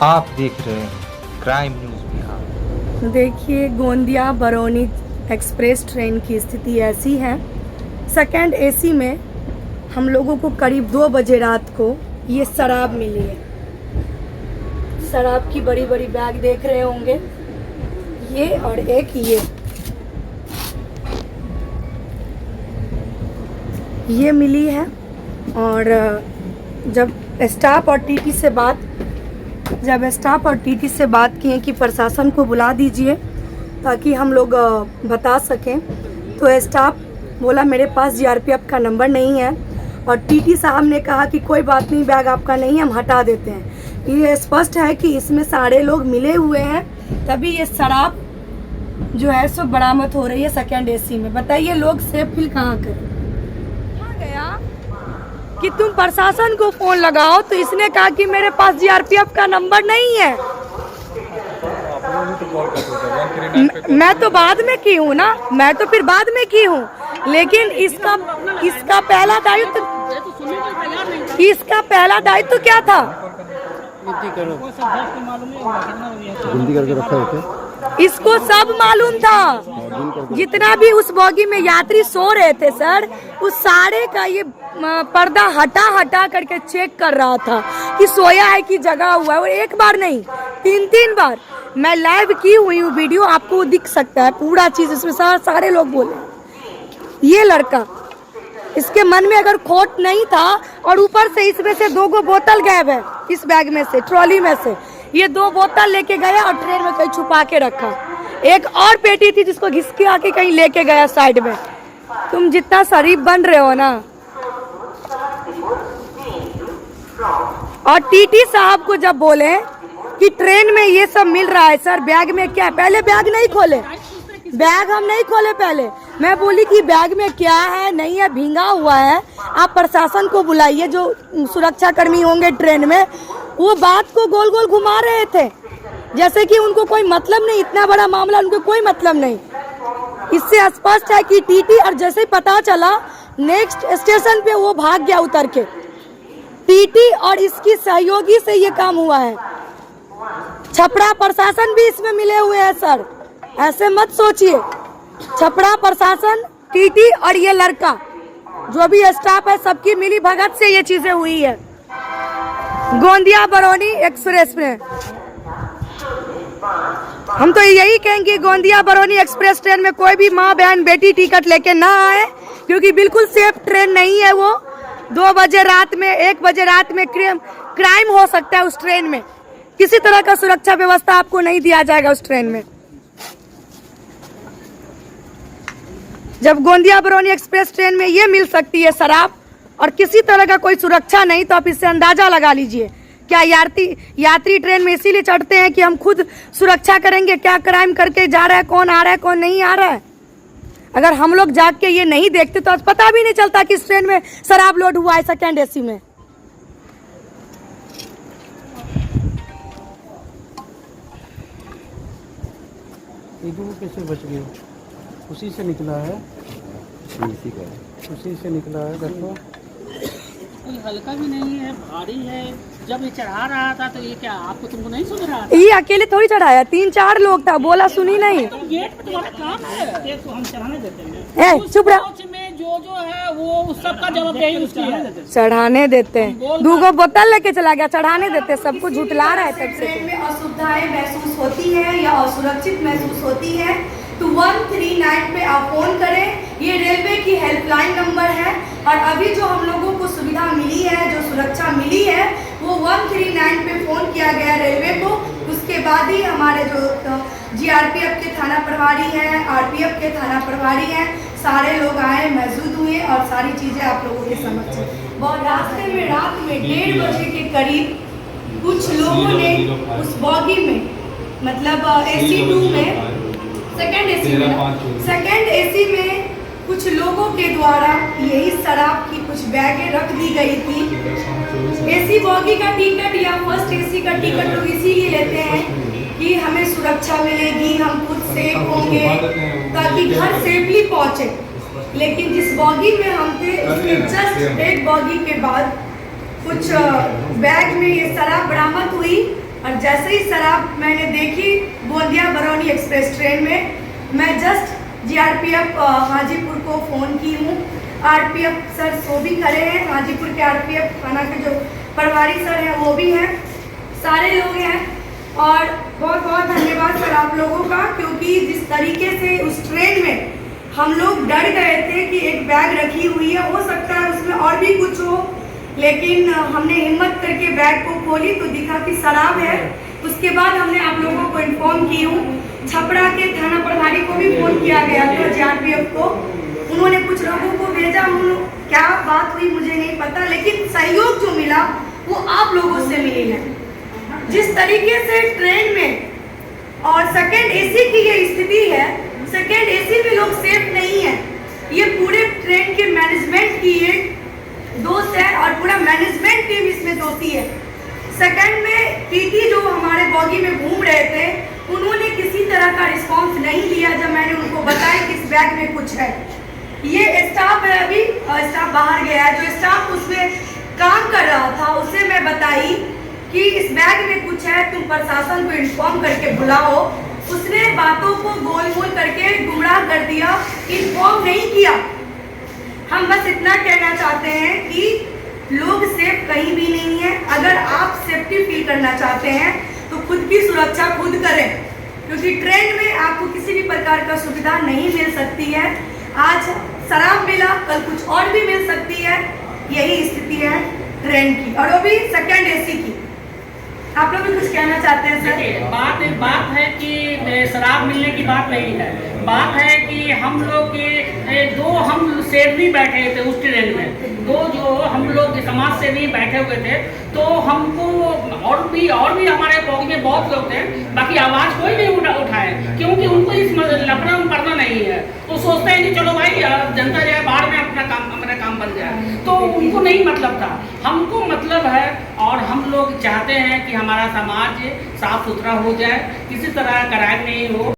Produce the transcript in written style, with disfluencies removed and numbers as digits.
आप देख रहे हैं क्राइम न्यूज़ बिहार। देखिए, गोंदिया बरौनी एक्सप्रेस ट्रेन की स्थिति ऐसी है। सेकंड एसी में हम लोगों को करीब 2 बजे रात को ये शराब मिली है। शराब की बड़ी बड़ी बैग देख रहे होंगे, ये और एक ये मिली है। और जब स्टाफ और टीटी से बात किए कि प्रशासन को बुला दीजिए ताकि हम लोग बता सकें, तो स्टाफ बोला मेरे पास जीआरपीएफ का नंबर नहीं है। और टीटी साहब ने कहा कि कोई बात नहीं, बैग आपका नहीं है, हम हटा देते हैं। ये स्पष्ट है कि इसमें सारे लोग मिले हुए हैं, तभी ये शराब जो है सो बरामद हो रही है सेकेंड एसी में। बताइए लोग सेफ फील कहाँ करें। गया कि तुम प्रशासन को फोन लगाओ, तो इसने कहा कि मेरे पास जीआरपीएफ का नंबर नहीं है। मैं तो बाद में की हूँ ना, मैं तो फिर बाद में की हूँ, लेकिन इसका पहला दायित्व क्या था? गिनती करके रखा है। इसको सब मालूम था। जितना भी उस बोगी में यात्री सो रहे थे सर, उस सारे का ये पर्दा हटा करके चेक कर रहा था कि सोया है कि जगा हुआ है। और एक बार नहीं, 3 बार मैं लाइव की हुई हूँ वीडियो, आपको दिख सकता है पूरा चीज। इसमें सारे लोग बोले ये लड़का, इसके मन में अगर खोट नहीं था, और ऊपर से इसमें से 2 बोतल गायब है इस बैग में से, ट्रॉली में से। ये 2 बोतल लेके गया और ट्रेन में कहीं छुपा के रखा। एक और पेटी थी जिसको घिसके आके कहीं लेके गया साइड में। तुम जितना शरीफ बन रहे हो ना। और टीटी साहब को जब बोले कि ट्रेन में ये सब मिल रहा है सर, बैग में क्या है? पहले बैग नहीं खोले, बैग हम नहीं खोले पहले। मैं बोली कि बैग में क्या है, नहीं है, भींगा हुआ है, आप प्रशासन को बुलाइए, जो सुरक्षा कर्मी होंगे ट्रेन में। वो बात को गोल गोल घुमा रहे थे जैसे कि उनको कोई मतलब नहीं, इतना बड़ा मामला उनको कोई मतलब नहीं। इससे स्पष्ट है कि टीटी, और जैसे ही पता चला नेक्स्ट स्टेशन पे वो भाग गया उतर के। टीटी और इसकी सहयोगी से ये काम हुआ है। छपरा प्रशासन भी इसमें मिले हुए हैं सर, ऐसे मत सोचिए। छपरा प्रशासन, टीटी और ये लड़का, जो भी स्टाफ है, सबकी मिली भगत से ये चीजें हुई है गोंदिया बरौनी एक्सप्रेस में। हम तो यही कहेंगे गोंदिया बरौनी एक्सप्रेस ट्रेन में कोई भी माँ बहन बेटी टिकट लेके ना आए, क्योंकि बिल्कुल सेफ ट्रेन नहीं है वो। 2 बजे रात में, 1 बजे रात में क्राइम हो सकता है उस ट्रेन में। किसी तरह का सुरक्षा व्यवस्था आपको नहीं दिया जाएगा उस ट्रेन में। जब गोंदिया बरौनी एक्सप्रेस ट्रेन में ये मिल सकती है शराब, और किसी तरह का कोई सुरक्षा नहीं, तो आप इससे अंदाजा लगा लीजिए क्या यात्री ट्रेन में इसीलिए चढ़ते हैं कि हम खुद सुरक्षा करेंगे, क्या क्राइम करके जा रहा है, कौन आ रहा है, कौन नहीं आ रहा है। अगर हम लोग जाग के ये नहीं देखते तो आज पता भी नहीं चलता कि इस ट्रेन में शराब लोड हुआ है सेकेंड एसी में। कैसे बच गए? उसी से निकला है, उसी से निकला है। देखो कोई हल्का भी नहीं है, भारी है। जब ये चढ़ा रहा था तो ये क्या आपको, तुमको नहीं सुन रहा था? ये अकेले थोड़ी चढ़ाया, 3-4 लोग था, बोला सुनी नहीं। तो गेट पे तुम्हारा काम है, ये तो हम चढ़ाने देते हैं। चुप रहा। कोच में जो है वो उस सब का जवाबदेही उसकी है। चढ़ाने देते हैं, 2 बोतल लेके चला गया, चढ़ाने देते, सबको झुटला रहा है। तब से ट्रेन में असुविधाएं महसूस होती है या असुरक्षित महसूस होती है तो 139 पे आप फोन करें। ये रेलवे की हेल्पलाइन नंबर है। और अभी जो हम लोगों को सुविधा मिली है, जो सुरक्षा मिली है, वो 139 पे फोन किया गया रेलवे को। उसके बाद ही हमारे जो जीआरपीएफ के थाना प्रभारी हैं, आरपीएफ के थाना प्रभारी हैं, सारे लोग आए, मौजूद हुए और सारी चीज़ें आप लोगों के समक्ष हैं। और रास्ते में रात में 1:30 बजे के करीब कुछ लोगों ने उस बॉगी में, मतलब AC2 में, सेकेंड एसी में कुछ लोगों के द्वारा यही शराब की कुछ बैगें रख दी गई थी। एसी बॉगी का टिकट या फर्स्ट एसी का टिकट लोग इसीलिए लेते हैं कि हमें सुरक्षा मिलेगी, हम खुद सेफ होंगे, ताकि घर सेफली पहुंचे। लेकिन जिस बॉगी में हम थे, उसके जस्ट 1 बॉगी के बाद कुछ बैग में ये शराब बरामद हुई। और जैसे ही शराब मैंने देखी गोंदिया बरौनी एक्सप्रेस ट्रेन में, मैं जस्ट जीआरपीएफ हाजीपुर को फ़ोन की हूँ। आरपीएफ सर सो भी खड़े हैं, हाजीपुर के आरपीएफ थाना के जो प्रभारी सर हैं वो भी हैं, सारे लोग हैं। और बहुत बहुत धन्यवाद सर आप लोगों का, क्योंकि जिस तरीके से उस ट्रेन में हम लोग डर गए थे कि एक बैग रखी हुई है, हो सकता है उसमें और भी कुछ हो, लेकिन हमने हिम्मत करके बैग को खोली तो दिखा कि शराब है। उसके बाद हमने आप लोगों को इन्फॉर्म की हूँ। छपरा के थाना प्रभारी को भी फोन किया गया था, जीआरपीएफ को, उन्होंने कुछ लोगों को भेजा। क्या बात हुई मुझे नहीं पता, लेकिन सहयोग जो मिला वो आप लोगों से मिली है। जिस तरीके से ट्रेन में और सेकंड एसी की ये स्थिति है, सेकंड एसी में लोग सेफ नहीं है, ये पूरे ट्रेन के मैनेजमेंट की एक दोष है और पूरा मैनेजमेंट टीम इसमें दोषी है। सेकंड में टीटी जो हमारे बॉगी में घूम रहे थे, उन्होंने किसी तरह का रिस्पांस नहीं लिया जब मैंने उनको बताया कि इस बैग में कुछ है। ये स्टाफ है, अभी स्टाफ बाहर गया है, जो स्टाफ उसमें काम कर रहा था उसे मैं बताई कि इस बैग में कुछ है, तुम प्रशासन को इन्फॉर्म करके बुलाओ। उसने बातों को गोल मोल करके गुमराह कर दिया, इन्फॉर्म नहीं किया। हम बस इतना कहना चाहते हैं कि लोग सेफ कहीं भी नहीं है। अगर आप सेफ्टी फील करना चाहते हैं तो खुद की सुरक्षा खुद करें, क्योंकि ट्रेन में आपको किसी भी प्रकार का सुविधा नहीं मिल सकती है। आज शराब मिला, कल कुछ और भी मिल सकती है, यही स्थिति है ट्रेन की, और वो भी सेकंड एसी की। आप लोग भी कुछ कहना चाहते हैं सर? देखिए, बात है कि शराब मिलने की बात नहीं है, बात है कि हम लोग के दो हम सेवरी बैठे थे उस ट्रेन में, दो जो हम लोग समाज सेवी बैठे हुए थे, तो हमको और भी हमारे बॉगी में बहुत लोग थे, बाकी आवाज़ कोई नहीं उठाए, क्योंकि उनको इस लफड़ा में पड़ना नहीं है। तो सोचते हैं कि चलो भाई जनता जाए बाहर में, अपना काम बन जाए, तो उनको नहीं मतलब था, हमको मतलब है। और हम लोग चाहते हैं कि हमारा समाज साफ सुथरा हो जाए, किसी तरह का क्राइम नहीं हो।